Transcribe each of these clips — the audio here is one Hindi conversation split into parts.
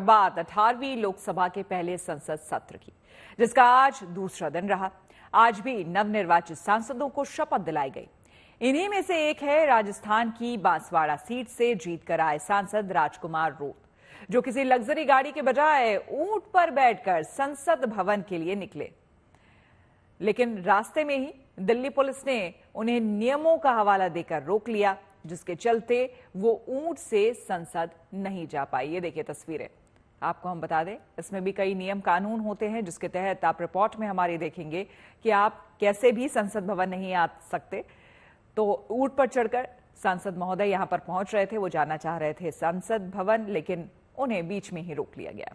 बाद 18वीं लोकसभा के पहले संसद सत्र की, जिसका आज दूसरा दिन रहा। आज भी नवनिर्वाचित सांसदों को शपथ दिलाई गई। इन्हीं में से एक है राजस्थान की बांसवाड़ा सीट से जीतकर आए सांसद राजकुमार रोत, जो किसी लग्जरी गाड़ी के बजाय ऊंट पर बैठकर संसद भवन के लिए निकले। लेकिन रास्ते में ही दिल्ली पुलिस ने उन्हें नियमों का हवाला देकर रोक लिया, जिसके चलते वो ऊंट से संसद नहीं जा पाई। ये देखिए तस्वीरें। आपको हम बता दें, इसमें भी कई नियम कानून होते हैं, जिसके तहत आप रिपोर्ट में हमारी देखेंगे कि आप कैसे भी संसद भवन नहीं आ सकते। तो ऊंट पर चढ़कर सांसद महोदय यहां पर पहुंच रहे थे, वो जाना चाह रहे थे संसद भवन, लेकिन उन्हें बीच में ही रोक लिया गया।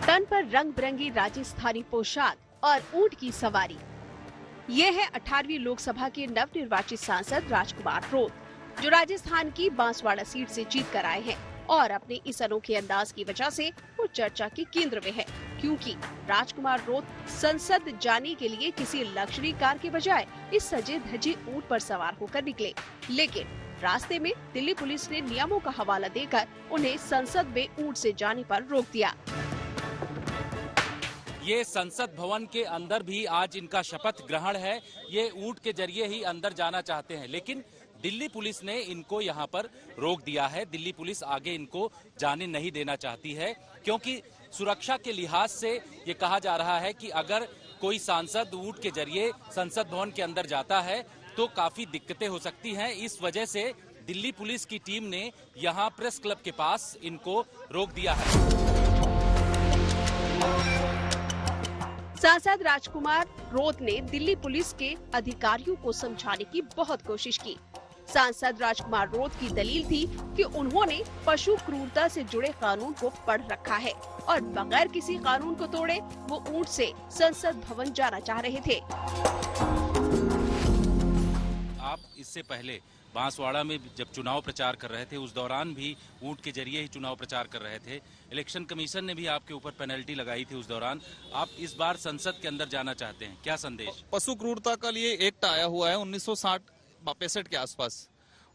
तन पर रंग बिरंगी राजस्थानी पोशाक और ऊंट की सवारी। ये है 18वीं लोकसभा के नवनिर्वाचित सांसद राजकुमार रोत, जो राजस्थान की बांसवाड़ा सीट से जीत कर आए हैं और अपने इस अनोखे अंदाज की वजह से वो चर्चा के केंद्र में है, क्योंकि राजकुमार रोत संसद जाने के लिए किसी लग्जरी कार के बजाय इस सजे धजे ऊंट पर सवार होकर निकले। लेकिन रास्ते में दिल्ली पुलिस ने नियमों का हवाला देकर उन्हें संसद में ऊंट से जाने पर रोक दिया। ये संसद भवन के अंदर भी आज इनका शपथ ग्रहण है। ये ऊंट के जरिए ही अंदर जाना चाहते हैं, लेकिन दिल्ली पुलिस ने इनको यहाँ पर रोक दिया है। दिल्ली पुलिस आगे इनको जाने नहीं देना चाहती है, क्योंकि सुरक्षा के लिहाज से ये कहा जा रहा है कि अगर कोई सांसद ऊंट के जरिए संसद भवन के अंदर जाता है तो काफी दिक्कतें हो सकती हैं। इस वजह से दिल्ली पुलिस की टीम ने यहाँ प्रेस क्लब के पास इनको रोक दिया है। सांसद राजकुमार रोत ने दिल्ली पुलिस के अधिकारियों को समझाने की बहुत कोशिश की। सांसद राजकुमार रोत की दलील थी कि उन्होंने पशु क्रूरता से जुड़े कानून को पढ़ रखा है और बगैर किसी कानून को तोड़े वो ऊंट से संसद भवन जाना चाह रहे थे। आप इससे पहले बांसवाड़ा में जब चुनाव प्रचार कर रहे थे, उस दौरान भी ऊंट के जरिए ही चुनाव प्रचार कर रहे थे। इलेक्शन कमीशन ने भी आपके ऊपर पेनल्टी लगाई थी उस दौरान। आप इस बार संसद के अंदर जाना चाहते हैं, क्या संदेश? पशु क्रूरता का लिए एक्ट आया हुआ है 1960-65 के आसपास।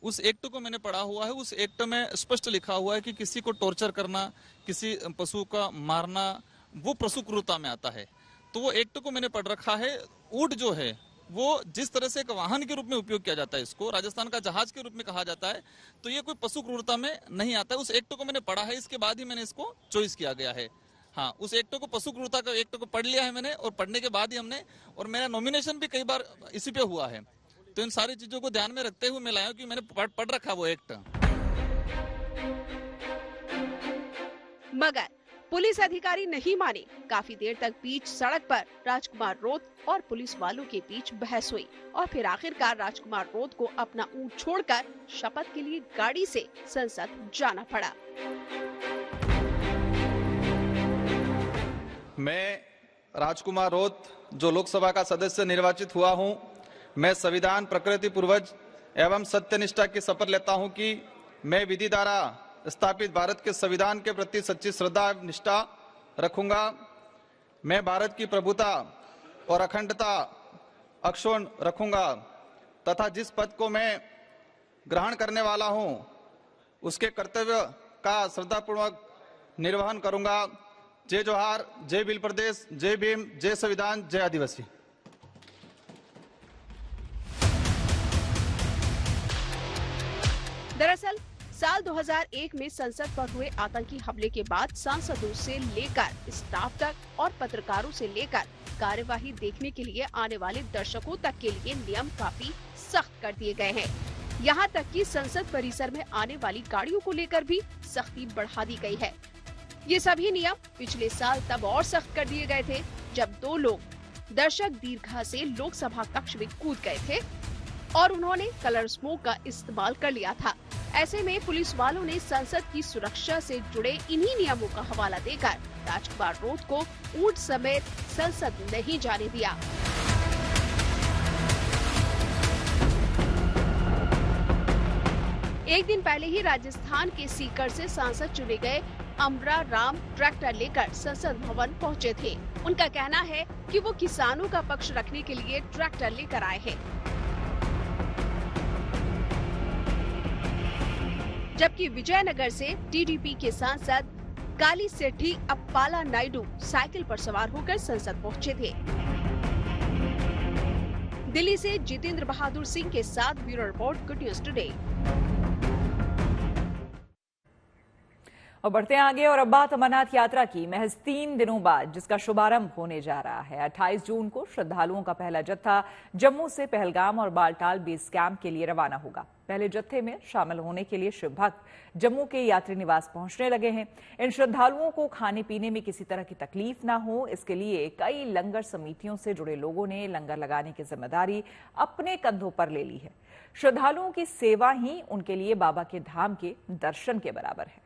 उस एक्ट को मैंने पढ़ा हुआ है। उस एक्ट में स्पष्ट लिखा हुआ है कि किसी को टॉर्चर करना, किसी पशु का मारना, वो पशु क्रूरता में आता है। तो वो एक्ट को मैंने पढ़ रखा है। ऊंट जो है वो जिस तरह से एक वाहन के रूप में उपयोग किया जाता है, इसको राजस्थान का जहाज के रूप में कहा जाता है, तो ये कोई पशु क्रूरता में नहीं आता है। उस एक्ट को मैंने पढ़ा है, इसके बाद ही मैंने इसको चॉइस किया गया है। हाँ, उस एक्ट को, पशु क्रूरता का एक्ट को पढ़ लिया है मैंने, और पढ़ने के बाद ही हमने, और मेरा नॉमिनेशन भी कई बार इसी पे हुआ है। तो इन सारी चीजों को ध्यान में रखते हुए मैं लाया कि मैंने पढ़ रखा वो एक्ट। मगर पुलिस अधिकारी नहीं माने। काफी देर तक बीच सड़क पर राजकुमार रोत और पुलिस वालों के बीच बहस हुई और फिर आखिरकार राजकुमार रोत को अपना ऊंट छोड़कर शपथ के लिए गाड़ी से संसद जाना पड़ा। मैं राजकुमार रोत, जो लोकसभा का सदस्य निर्वाचित हुआ हूं, मैं संविधान, प्रकृति पूर्वज एवं सत्यनिष्ठा की शपथ लेता हूं कि मैं विधि द्वारा स्थापित भारत के संविधान के प्रति सच्ची श्रद्धा एवं निष्ठा रखूंगा। मैं भारत की प्रभुता और अखंडता अक्षुण्ण रखूंगा तथा जिस पद को मैं ग्रहण करने वाला हूं उसके कर्तव्य का श्रद्धापूर्वक निर्वहन करूंगा। जय जोहार, जय भील प्रदेश, जय भीम, जय संविधान, जय आदिवासी। दरअसल साल 2001 में संसद पर हुए आतंकी हमले के बाद सांसदों से लेकर स्टाफ तक और पत्रकारों से लेकर कार्यवाही देखने के लिए आने वाले दर्शकों तक के लिए नियम काफी सख्त कर दिए गए हैं। यहाँ तक कि संसद परिसर में आने वाली गाड़ियों को लेकर भी सख्ती बढ़ा दी गई है। ये सभी नियम पिछले साल तब और सख्त कर दिए गए थे जब 2 लोग दर्शक दीर्घा से लोकसभा कक्ष में कूद गए थे और उन्होंने कलर स्मोक का इस्तेमाल कर लिया था। ऐसे में पुलिस वालों ने संसद की सुरक्षा से जुड़े इन्हीं नियमों का हवाला देकर राजकुमार रोत को ऊंट समेत संसद नहीं जाने दिया। एक दिन पहले ही राजस्थान के सीकर से सांसद चुने गए अमरा राम ट्रैक्टर लेकर संसद भवन पहुंचे थे। उनका कहना है कि वो किसानों का पक्ष रखने के लिए ट्रैक्टर लेकर आए हैं। जबकि विजयनगर से टीडीपी के सांसद काली सेठी अप्पाला नायडू साइकिल पर सवार होकर संसद पहुंचे थे। दिल्ली से जितेंद्र बहादुर सिंह के साथ bureau report, good news today. और बढ़ते हैं आगे और अब बात अमरनाथ यात्रा की। महज 3 दिनों बाद जिसका शुभारंभ होने जा रहा है। 28 जून को श्रद्धालुओं का पहला जत्था जम्मू से पहलगाम और बालटाल बेस कैंप के लिए रवाना होगा। पहले जत्थे में शामिल होने के लिए शिव भक्त जम्मू के यात्री निवास पहुंचने लगे हैं। इन श्रद्धालुओं को खाने पीने में किसी तरह की तकलीफ ना हो, इसके लिए कई लंगर समितियों से जुड़े लोगों ने लंगर लगाने की जिम्मेदारी अपने कंधों पर ले ली है। श्रद्धालुओं की सेवा ही उनके लिए बाबा के धाम के दर्शन के बराबर है।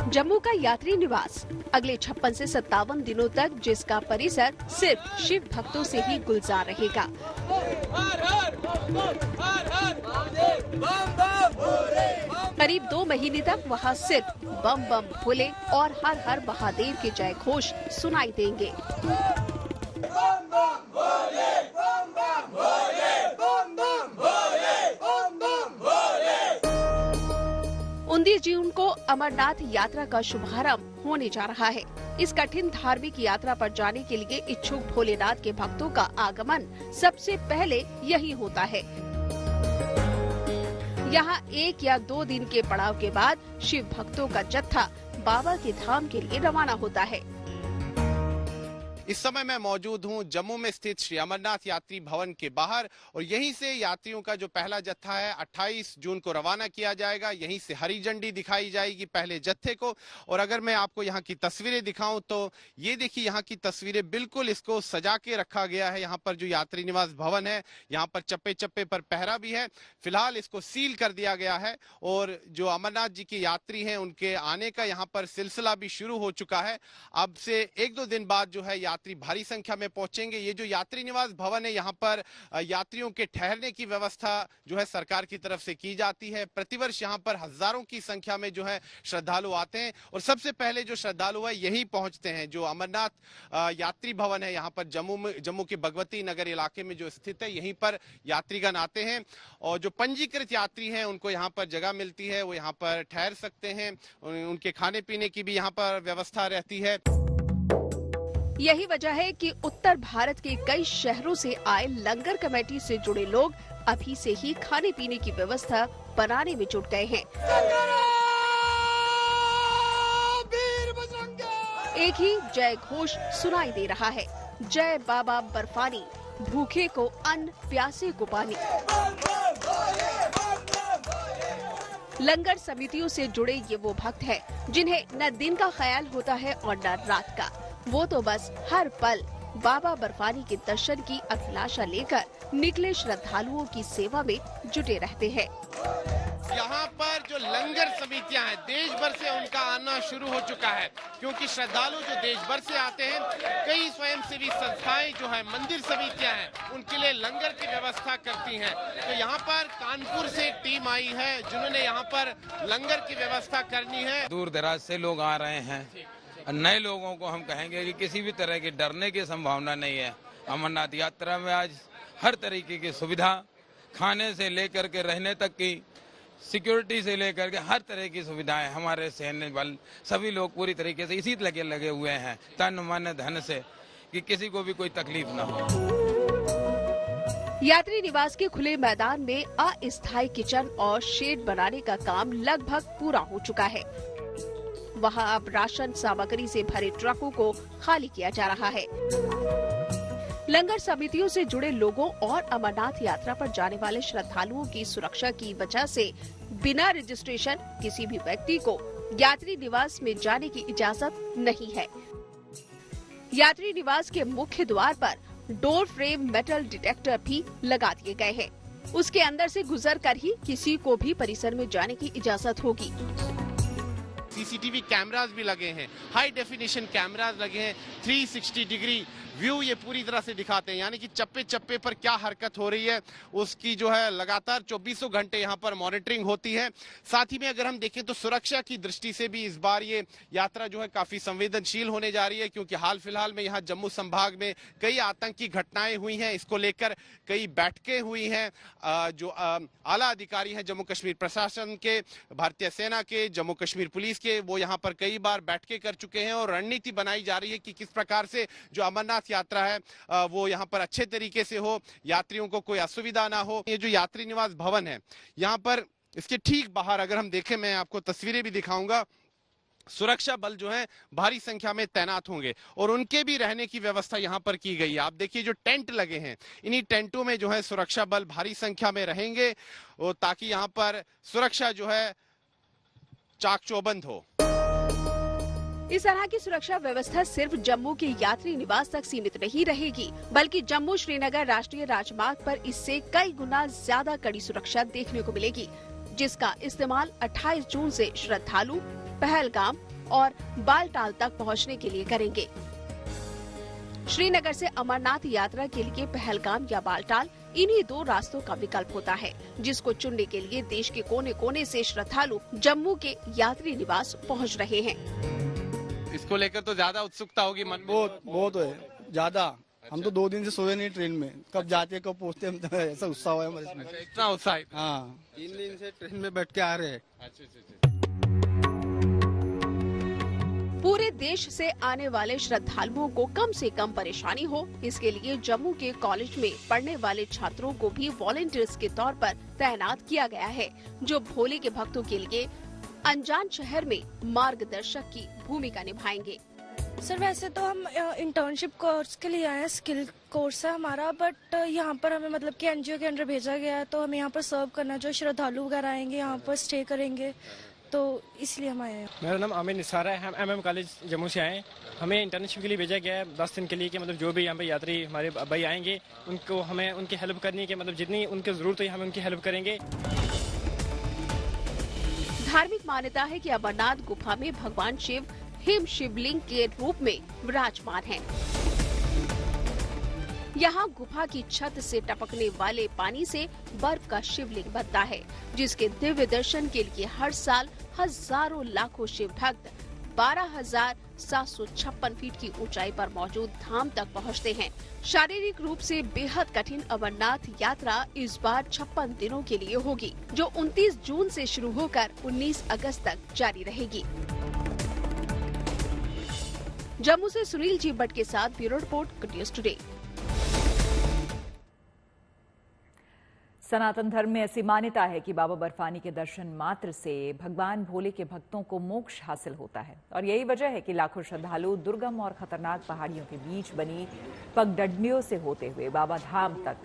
जम्मू का यात्री निवास अगले 56 से 57 दिनों तक, जिसका परिसर सिर्फ शिव भक्तों से ही गुलजार रहेगा। करीब 2 महीने तक वहां सिर्फ बम बम भोले और हर हर महादेव के जय घोष सुनाई देंगे। 19 जून को अमरनाथ यात्रा का शुभारंभ होने जा रहा है। इस कठिन धार्मिक यात्रा पर जाने के लिए इच्छुक भोलेनाथ के भक्तों का आगमन सबसे पहले यही होता है। यहाँ 1 या 2 दिन के पड़ाव के बाद शिव भक्तों का जत्था बाबा के धाम के लिए रवाना होता है। इस समय मैं मौजूद हूं जम्मू में स्थित श्री अमरनाथ यात्री भवन के बाहर और यहीं से यात्रियों का जो पहला जत्था है 28 जून को रवाना किया जाएगा। यहीं से हरी झंडी दिखाई जाएगी पहले जत्थे को। और अगर मैं आपको यहाँ की तस्वीरें दिखाऊं तो ये देखिए, यहाँ की तस्वीरें बिल्कुल इसको सजा के रखा गया है। यहाँ पर जो यात्री निवास भवन है, यहाँ पर चप्पे चप्पे पर पहरा भी है। फिलहाल इसको सील कर दिया गया है और जो अमरनाथ जी के यात्री हैं उनके आने का यहाँ पर सिलसिला भी शुरू हो चुका है। अब से 1-2 दिन बाद जो है यात्री भारी संख्या में पहुंचेंगे। ये जो यात्री निवास भवन है, यहाँ पर यात्रियों के ठहरने की व्यवस्था जो है सरकार की तरफ से की जाती है। प्रतिवर्ष यहाँ पर हजारों की संख्या में जो है श्रद्धालु आते हैं और सबसे पहले जो श्रद्धालु है यही पहुंचते हैं। जो अमरनाथ यात्री भवन है यहाँ पर जम्मू के भगवती नगर इलाके में जो स्थित है, यहीं पर यात्रीगण आते हैं और जो पंजीकृत यात्री हैं उनको यहाँ पर जगह मिलती है, वो यहाँ पर ठहर सकते हैं। उनके खाने पीने की भी यहाँ पर व्यवस्था रहती है। यही वजह है कि उत्तर भारत के कई शहरों से आए लंगर कमेटी से जुड़े लोग अभी से ही खाने पीने की व्यवस्था बनाने में जुट गए हैं। एक ही जय घोष सुनाई दे रहा है, जय बाबा बर्फानी, भूखे को अन्न, प्यासे को पानी। लंगर समितियों से जुड़े ये वो भक्त हैं जिन्हें न दिन का ख्याल होता है और न रात का। वो तो बस हर पल बाबा बर्फानी के दर्शन की अभिलाषा लेकर निकले श्रद्धालुओं की सेवा में जुटे रहते हैं। यहाँ पर जो लंगर समितियां हैं, देश भर से उनका आना शुरू हो चुका है, क्योंकि श्रद्धालु जो देश भर से आते हैं, कई स्वयंसेवी संस्थाएं जो है, मंदिर समितियां हैं, उनके लिए लंगर की व्यवस्था करती हैं। तो यहाँ पर कानपुर से एक टीम आई है जिन्होंने यहाँ पर लंगर की व्यवस्था करनी है। दूर दराज से लोग आ रहे हैं। नए लोगों को हम कहेंगे कि किसी भी तरह की डरने की संभावना नहीं है। अमरनाथ यात्रा में आज हर तरीके की सुविधा, खाने से लेकर के रहने तक की, सिक्योरिटी से लेकर के हर तरह की सुविधाएं, हमारे सैन्य बल सभी लोग पूरी तरीके से इसी लगे हुए हैं, तन मन धन से, कि किसी को भी कोई तकलीफ ना हो। यात्री निवास के खुले मैदान में अस्थायी किचन और शेड बनाने का काम लगभग पूरा हो चुका है। वहां अब राशन सामग्री से भरे ट्रकों को खाली किया जा रहा है। लंगर समितियों से जुड़े लोगों और अमरनाथ यात्रा पर जाने वाले श्रद्धालुओं की सुरक्षा की वजह से बिना रजिस्ट्रेशन किसी भी व्यक्ति को यात्री निवास में जाने की इजाजत नहीं है। यात्री निवास के मुख्य द्वार पर डोर फ्रेम मेटल डिटेक्टर भी लगा दिए गए हैं। उसके अंदर से गुजर कर ही किसी को भी परिसर में जाने की इजाजत होगी। सीसीटीवी कैमरास भी लगे हैं, हाई डेफिनेशन कैमरास लगे हैं, 360 डिग्री व्यू ये पूरी तरह से दिखाते हैं, यानी कि चप्पे चप्पे पर क्या हरकत हो रही है उसकी जो है लगातार 24 घंटे यहाँ पर मॉनिटरिंग होती है। साथ ही में अगर हम देखें तो सुरक्षा की दृष्टि से भी इस बार ये यात्रा जो है काफी संवेदनशील होने जा रही है, क्योंकि हाल फिलहाल में यहाँ जम्मू संभाग में कई आतंकी घटनाएं हुई हैं। इसको लेकर कई बैठकें हुई हैं। जो आला अधिकारी हैं जम्मू कश्मीर प्रशासन के, भारतीय सेना के, जम्मू कश्मीर पुलिस के, वो यहाँ पर कई बार बैठकें कर चुके हैं और रणनीति बनाई जा रही है कि किस प्रकार से जो अमरनाथ यात्रा है वो यहाँ पर अच्छे तरीके से हो, यात्रियों को कोई असुविधा ना हो। ये जो यात्री निवास भवन है यहाँ पर, इसके ठीक बाहर अगर हम देखें, मैं आपको तस्वीरें भी दिखाऊंगा, सुरक्षा बल जो है भारी संख्या में तैनात होंगे और उनके भी रहने की व्यवस्था यहाँ पर की गई है। आप देखिए जो टेंट लगे हैं, इन्हीं टेंटों में जो है सुरक्षा बल भारी संख्या में रहेंगे और ताकि यहाँ पर सुरक्षा जो है चाक चौबंद हो। इस तरह की सुरक्षा व्यवस्था सिर्फ जम्मू के यात्री निवास तक सीमित नहीं रहेगी, बल्कि जम्मू श्रीनगर राष्ट्रीय राजमार्ग पर इससे कई गुना ज्यादा कड़ी सुरक्षा देखने को मिलेगी, जिसका इस्तेमाल 28 जून से श्रद्धालु पहलगाम और बालटाल तक पहुंचने के लिए करेंगे। श्रीनगर से अमरनाथ यात्रा के लिए पहलगाम या बालटाल इन्हीं दो रास्तों का विकल्प होता है, जिसको चुनने के लिए देश के कोने कोने से श्रद्धालु जम्मू के यात्री निवास पहुंच रहे हैं। इसको लेकर तो ज्यादा उत्सुकता होगी मन में। बहुत है ज्यादा। हम तो 2 दिन से सोए नहीं ट्रेन में, कब जाते कब पहुंचते, हम तो ऐसा उत्साह है हमारे इसमें। इतना उत्साह? हाँ, 3 दिन से ट्रेन में बैठ के आ रहे हैं। पूरे देश से आने वाले श्रद्धालुओं को कम से कम परेशानी हो, इसके लिए जम्मू के कॉलेज में पढ़ने वाले छात्रों को भी वॉलंटियर्स के तौर पर तैनात किया गया है, जो भोले के भक्तों के लिए अनजान शहर में मार्गदर्शक की भूमिका निभाएंगे। सर वैसे तो हम इंटर्नशिप कोर्स के लिए आए हैं, स्किल कोर्स है हमारा, बट यहाँ पर हमें मतलब कि एनजीओ के अंडर भेजा गया है, तो हमें यहाँ पर सर्व करना, जो श्रद्धालु वगैरह आएंगे यहाँ पर स्टे करेंगे, तो इसलिए हम आए हैं। मेरा नाम आमिर निसार है, हम MM कॉलेज जम्मू से आए हैं। हमें इंटर्नशिप के लिए भेजा गया है 10 दिन के लिए, कि मतलब जो भी यहाँ पे यात्री हमारे भाई आएंगे उनको हमें उनकी हेल्प करनी है, मतलब जितनी उनकी जरूरत है हम उनकी हेल्प करेंगे। धार्मिक मान्यता है कि अमरनाथ गुफा में भगवान शिव हिम शिवलिंग के रूप में विराजमान हैं। यहाँ गुफा की छत से टपकने वाले पानी से बर्फ का शिवलिंग बनता है, जिसके दिव्य दर्शन के लिए हर साल हजारों लाखों शिव भक्त 12,756 फीट की ऊंचाई पर मौजूद धाम तक पहुँचते हैं। शारीरिक रूप से बेहद कठिन अमरनाथ यात्रा इस बार 56 दिनों के लिए होगी, जो 29 जून से शुरू होकर 19 अगस्त तक जारी रहेगी। जम्मू से सुनील जी भट्ट के साथ bureau report, good news today. सनातन धर्म में ऐसी मान्यता है कि बाबा बर्फानी के दर्शन मात्र से भगवान भोले के भक्तों को मोक्ष हासिल होता है, और यही वजह है कि लाखों श्रद्धालु दुर्गम और खतरनाक पहाड़ियों के बीच बनी पगडंडियों से होते हुए बाबा धाम तक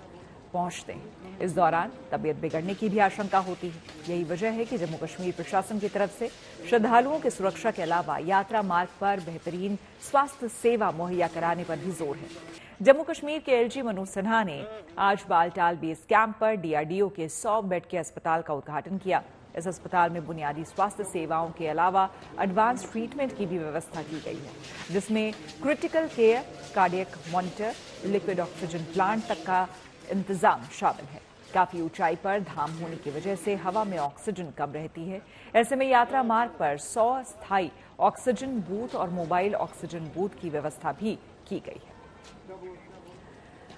पहुंचते हैं। इस दौरान तबीयत बिगड़ने की भी आशंका होती है। यही वजह है कि जम्मू कश्मीर प्रशासन की तरफ से श्रद्धालुओं की सुरक्षा के अलावा यात्रा मार्ग पर बेहतरीन स्वास्थ्य सेवा मुहैया कराने पर भी जोर है। जम्मू कश्मीर के LG मनोज सिन्हा ने आज बालटाल बेस कैंप पर DRDO के 100 बेड के अस्पताल का उद्घाटन किया। इस अस्पताल में बुनियादी स्वास्थ्य सेवाओं के अलावा एडवांस ट्रीटमेंट की भी व्यवस्था की गई है, जिसमें critical care, cardiac monitor, liquid oxygen plant तक का इंतजाम शामिल है। काफी ऊंचाई पर धाम होने की वजह से हवा में ऑक्सीजन कम रहती है। ऐसे में यात्रा मार्ग पर 100 स्थायी ऑक्सीजन बूथ और मोबाइल ऑक्सीजन बूथ की व्यवस्था भी की गई है।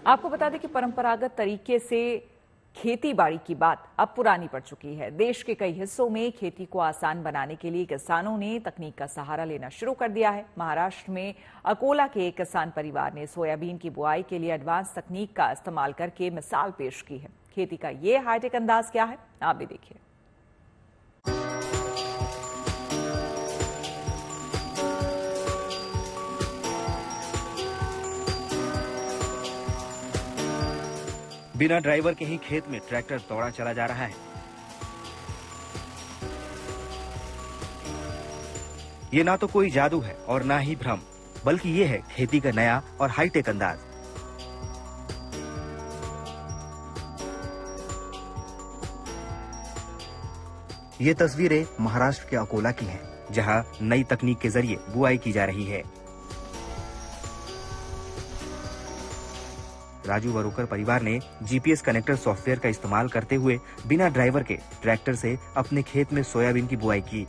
आपको बता दें कि परंपरागत तरीके से खेती बाड़ी की बात अब पुरानी पड़ चुकी है। देश के कई हिस्सों में खेती को आसान बनाने के लिए किसानों ने तकनीक का सहारा लेना शुरू कर दिया है। महाराष्ट्र में अकोला के एक किसान परिवार ने सोयाबीन की बुआई के लिए एडवांस तकनीक का इस्तेमाल करके मिसाल पेश की है। खेती का ये हाईटेक अंदाज क्या है, आप भी देखिए। बिना ड्राइवर के ही खेत में ट्रैक्टर दौड़ा चला जा रहा है। ये ना तो कोई जादू है और ना ही भ्रम, बल्कि ये है खेती का नया और हाईटेक अंदाज। ये तस्वीरें महाराष्ट्र के अकोला की हैं, जहां नई तकनीक के जरिए बुआई की जा रही है। राजू वरोकर परिवार ने जीपीएस कनेक्टर सॉफ्टवेयर का इस्तेमाल करते हुए बिना ड्राइवर के ट्रैक्टर से अपने खेत में सोयाबीन की बुआई की।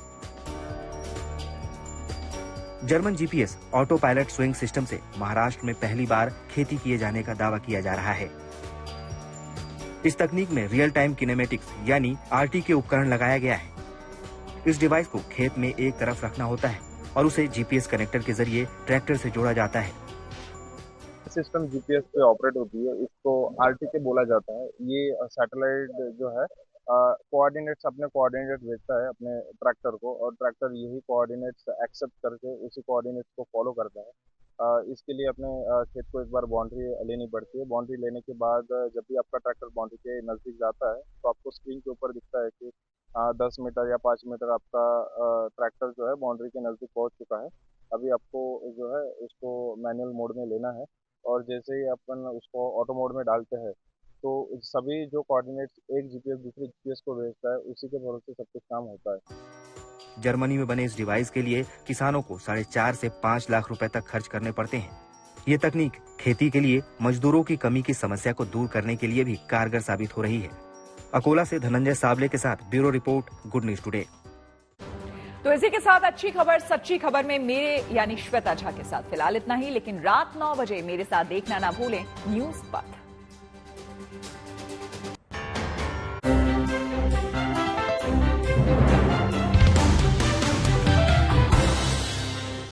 German GPS auto pilot swing system से महाराष्ट्र में पहली बार खेती किए जाने का दावा किया जा रहा है। इस तकनीक में रियल टाइम किनेमेटिक्स यानी आरटी के उपकरण लगाया गया है। इस डिवाइस को खेत में एक तरफ रखना होता है और उसे जीपीएस कनेक्टर के जरिए ट्रैक्टर से जोड़ा जाता है। सिस्टम जीपीएस पे ऑपरेट होती है, इसको आरटीके बोला जाता है। ये सैटेलाइट जो है कोऑर्डिनेट्स अपने कोऑर्डिनेट भेजता है अपने ट्रैक्टर को, और ट्रैक्टर यही कोऑर्डिनेट्स एक्सेप्ट करके उसी कोऑर्डिनेट्स को फॉलो करता है। इसके लिए अपने खेत को एक बार बाउंड्री लेनी पड़ती है। बाउंड्री लेने के बाद जब भी आपका ट्रैक्टर बाउंड्री के नज़दीक जाता है तो आपको स्क्रीन के ऊपर दिखता है कि 10 मीटर या 5 मीटर आपका ट्रैक्टर जो है बाउंड्री के नज़दीक पहुंच चुका है। अभी आपको जो है उसको मैनुअल मोड में लेना है, और जैसे ही अपन उसको ऑटो मोड में डालते हैं तो सभी जो कोऑर्डिनेट्स एक जीपीएस दूसरे जीपीएस को भेजता है, उसी के भरोसे सब कुछ काम होता है। जर्मनी में बने इस डिवाइस के लिए किसानों को 4.5 से 5 लाख रुपए तक खर्च करने पड़ते हैं। ये तकनीक खेती के लिए मजदूरों की कमी की समस्या को दूर करने के लिए भी कारगर साबित हो रही है। अकोला से धनंजय साबले के साथ bureau report, good news today. तो इसी के साथ अच्छी खबर सच्ची खबर में मेरे यानी श्वेता झा के साथ फिलहाल इतना ही, लेकिन रात 9 बजे मेरे साथ देखना ना भूलें न्यूज पथ।